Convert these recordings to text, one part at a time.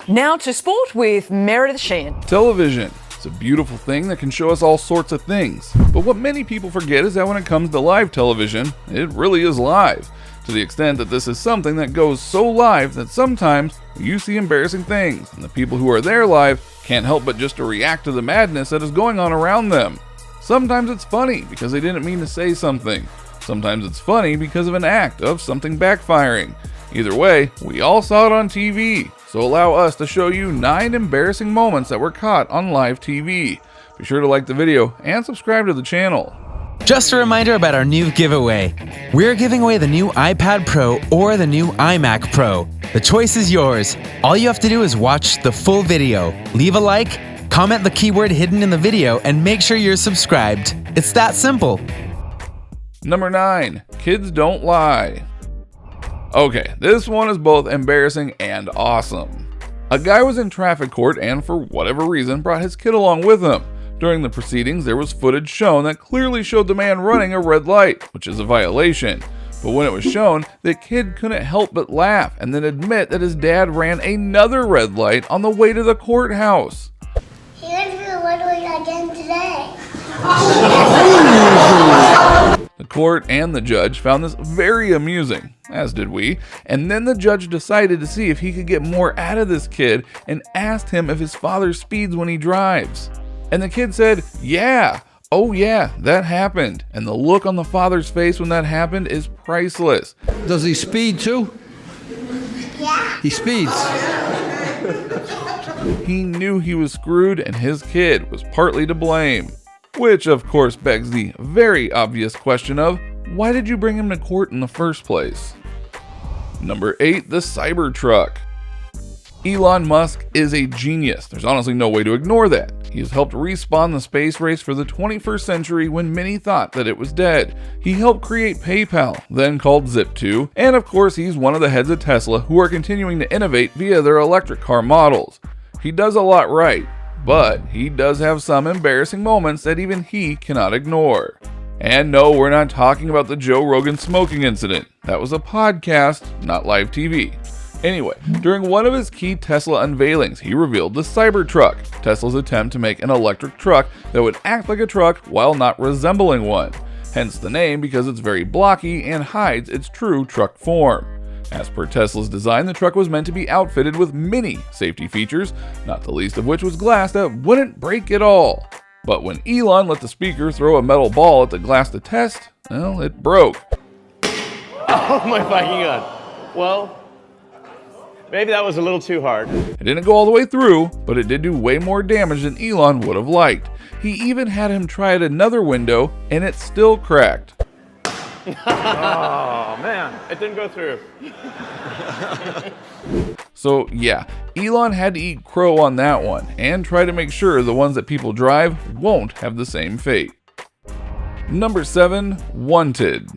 Now to sport with Meredith Sheehan. Television. It's a beautiful thing that can show us all sorts of things. But what many people forget is that when it comes to live television, it really is live. To the extent that this is something that goes so live that sometimes you see embarrassing things, and the people who are there live can't help but just to react to the madness that is going on around them. Sometimes it's funny because they didn't mean to say something. Sometimes it's funny because of an act of something backfiring. Either way, we all saw it on TV, so allow us to show you 9 embarrassing moments that were caught on live TV. Be sure to like the video and subscribe to the channel. Just a reminder about our new giveaway. We're giving away the new iPad Pro or the new iMac Pro. The choice is yours. All you have to do is watch the full video, leave a like, comment the keyword hidden in the video, and make sure you're subscribed. It's that simple. Number 9. Kids don't lie. Okay, this one is both embarrassing and awesome. A guy was in traffic court and for whatever reason brought his kid along with him. During the proceedings, there was footage shown that clearly showed the man running a red light, which is a violation. But when it was shown, the kid couldn't help but laugh and then admit that his dad ran another red light on the way to the courthouse. He went to the red light again today. The court and the judge found this very amusing, as did we, and then the judge decided to see if he could get more out of this kid and asked him if his father speeds when he drives. And the kid said, yeah, oh yeah, that happened. And the look on the father's face when that happened is priceless. Does he speed too? Yeah. He speeds. He knew he was screwed and his kid was partly to blame. Which of course begs the very obvious question of, why did you bring him to court in the first place? Number 8, the Cybertruck. Elon Musk is a genius. There's honestly no way to ignore that. He has helped respawn the space race for the 21st century when many thought that it was dead. He helped create PayPal, then called Zip2, and of course he's one of the heads of Tesla who are continuing to innovate via their electric car models. He does a lot right, but he does have some embarrassing moments that even he cannot ignore. And no, we're not talking about the Joe Rogan smoking incident. That was a podcast, not live TV. Anyway, during one of his key Tesla unveilings, he revealed the Cybertruck, Tesla's attempt to make an electric truck that would act like a truck while not resembling one. Hence the name, because it's very blocky and hides its true truck form. As per Tesla's design, the truck was meant to be outfitted with many safety features, not the least of which was glass that wouldn't break at all. But when Elon let the speaker throw a metal ball at the glass to test, well, it broke. Oh my fucking god. Well, maybe that was a little too hard. It didn't go all the way through, but it did do way more damage than Elon would have liked. He even had him try at another window, and it still cracked. Oh man, it didn't go through. So yeah, Elon had to eat crow on that one, and try to make sure the ones that people drive won't have the same fate. Number 7, Wanted.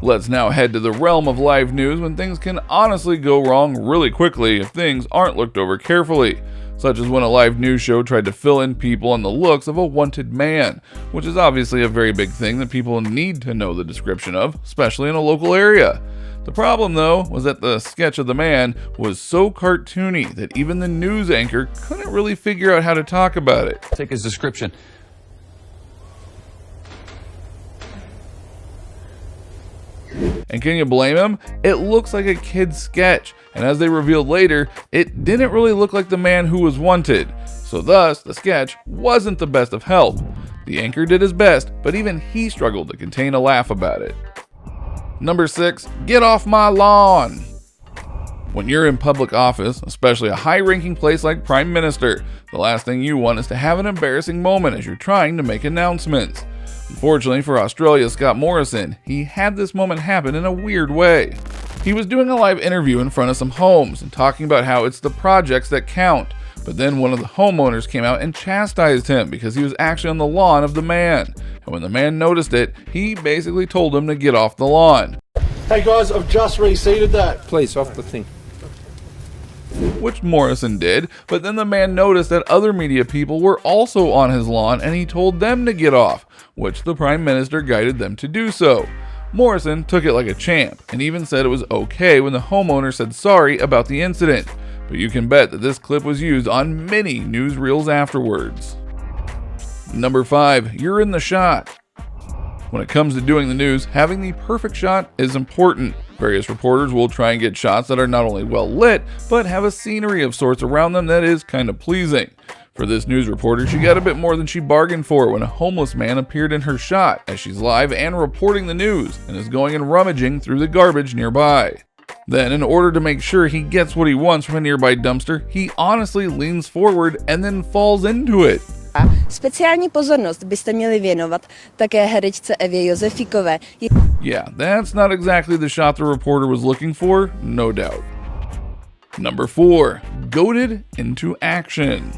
Let's now head to the realm of live news when things can honestly go wrong really quickly if things aren't looked over carefully, such as when a live news show tried to fill in people on the looks of a wanted man, which is obviously a very big thing that people need to know the description of, especially in a local area. The problem though was that the sketch of the man was so cartoony that even the news anchor couldn't really figure out how to talk about it. Take his description. And can you blame him? It looks like a kid's sketch, and as they revealed later, it didn't really look like the man who was wanted. So thus, the sketch wasn't the best of help. The anchor did his best, but even he struggled to contain a laugh about it. Number 6, get off my lawn. When you're in public office, especially a high-ranking place like Prime Minister, the last thing you want is to have an embarrassing moment as you're trying to make announcements. Unfortunately for Australia's Scott Morrison, he had this moment happen in a weird way. He was doing a live interview in front of some homes and talking about how it's the projects that count, but then one of the homeowners came out and chastised him because he was actually on the lawn of the man. And when the man noticed it, he basically told him to get off the lawn. Hey guys, I've just reseated that. Please, off the thing. Which Morrison did, but then the man noticed that other media people were also on his lawn and he told them to get off, which the Prime Minister guided them to do so. Morrison took it like a champ and even said it was okay when the homeowner said sorry about the incident. but you can bet that this clip was used on many newsreels afterwards. Number 5. You're in the shot. When it comes to doing the news, having the perfect shot is important. Various reporters will try and get shots that are not only well lit, but have a scenery of sorts around them that is kind of pleasing. For this news reporter, she got a bit more than she bargained for when a homeless man appeared in her shot as she's live and reporting the news and is going and rummaging through the garbage nearby. Then, in order to make sure he gets what he wants from a nearby dumpster, he honestly leans forward and then falls into it. Speciální pozornost byste měli věnovat také herečce Evě Josefikové. Yeah, that's not exactly the shot the reporter was looking for, no doubt. Number 4. Goaded into action.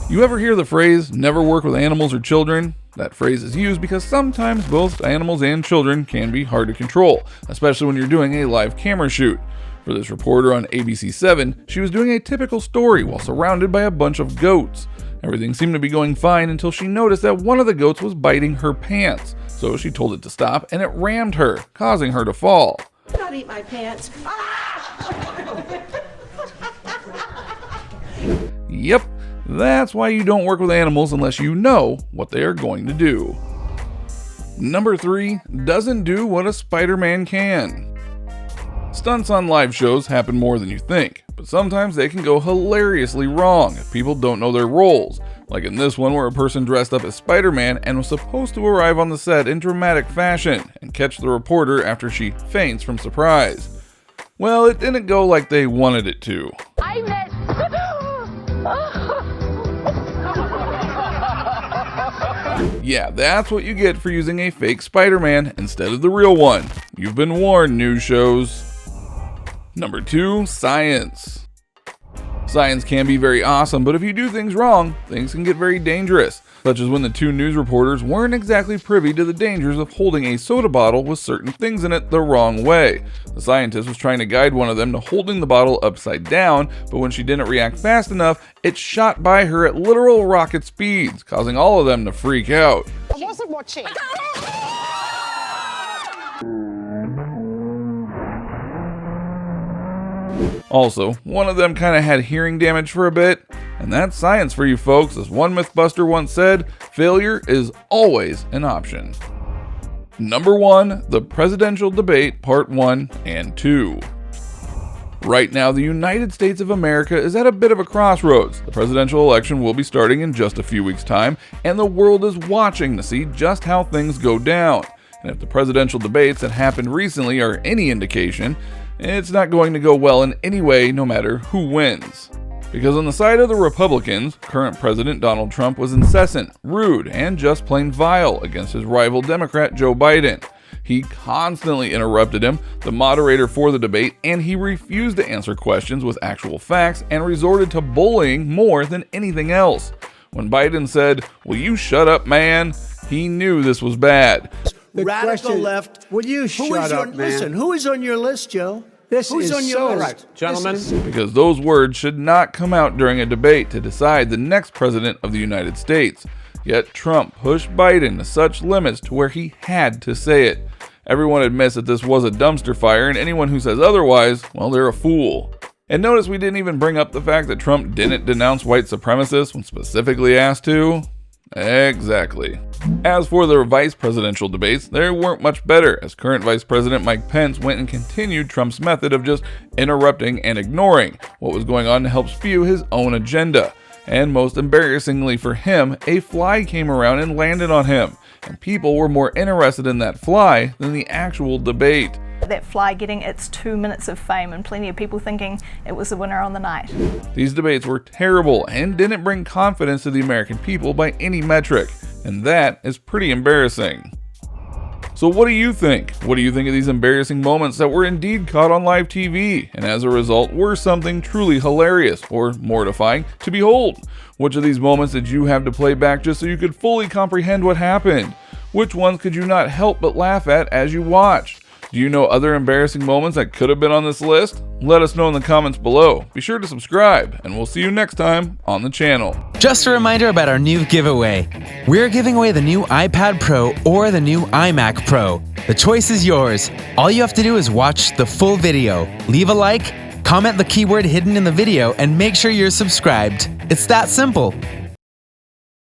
You ever hear the phrase, never work with animals or children? That phrase is used because sometimes both animals and children can be hard to control, especially when you're doing a live camera shoot. For this reporter on ABC7, she was doing a typical story while surrounded by a bunch of goats. Everything seemed to be going fine until she noticed that one of the goats was biting her pants, so she told it to stop and it rammed her, causing her to fall. Do not eat my pants. Yep, that's why you don't work with animals unless you know what they are going to do. Number 3, doesn't do what a Spider-Man can. Stunts on live shows happen more than you think, but sometimes they can go hilariously wrong if people don't know their roles, like in this one where a person dressed up as Spider-Man and was supposed to arrive on the set in dramatic fashion and catch the reporter after she faints from surprise. Well, it didn't go like they wanted it to. I missed. Yeah, that's what you get for using a fake Spider-Man instead of the real one. You've been warned, news shows. Number 2, science. Science can be very awesome, but if you do things wrong, things can get very dangerous, such as when the 2 news reporters weren't exactly privy to the dangers of holding a soda bottle with certain things in it the wrong way. The scientist was trying to guide one of them to holding the bottle upside down, but when she didn't react fast enough, it shot by her at literal rocket speeds, causing all of them to freak out. I wasn't watching. Also, one of them kind of had hearing damage for a bit, and that's science for you folks. As one Mythbuster once said, failure is always an option. Number 1, the presidential debate part 1 and 2. Right now, the United States of America is at a bit of a crossroads. The presidential election will be starting in just a few weeks' time, and the world is watching to see just how things go down. And if the presidential debates that happened recently are any indication, it's not going to go well in any way, no matter who wins. Because on the side of the Republicans, current President Donald Trump was incessant, rude, and just plain vile against his rival Democrat Joe Biden. He constantly interrupted him, the moderator for the debate, and he refused to answer questions with actual facts and resorted to bullying more than anything else. When Biden said, "Will you shut up, man?" he knew this was bad. The radical left. Will you shut up, man? Listen, who is on your list, Joe? Who's on your list? Right, gentlemen. Because those words should not come out during a debate to decide the next president of the United States. Yet Trump pushed Biden to such limits to where he had to say it. Everyone admits that this was a dumpster fire, and anyone who says otherwise, well, they're a fool. And notice we didn't even bring up the fact that Trump didn't denounce white supremacists when specifically asked to. Exactly. As for the vice presidential debates, they weren't much better, as current Vice President Mike Pence went and continued Trump's method of just interrupting and ignoring what was going on to help spew his own agenda. And most embarrassingly for him, a fly came around and landed on him, and people were more interested in that fly than the actual debate. That fly getting its 2 minutes of fame and plenty of people thinking it was the winner on the night. These debates were terrible and didn't bring confidence to the American people by any metric, and that is pretty embarrassing. So what do you think? What do you think of these embarrassing moments that were indeed caught on live TV, and as a result were something truly hilarious or mortifying to behold? Which of these moments did you have to play back just so you could fully comprehend what happened? Which ones could you not help but laugh at as you watched? Do you know other embarrassing moments that could have been on this list? Let us know in the comments below. Be sure to subscribe, and we'll see you next time on the channel. Just a reminder about our new giveaway. We're giving away the new iPad Pro or the new iMac Pro. The choice is yours. All you have to do is watch the full video, leave a like, Comment the keyword hidden in the video and make sure you're subscribed. It's that simple.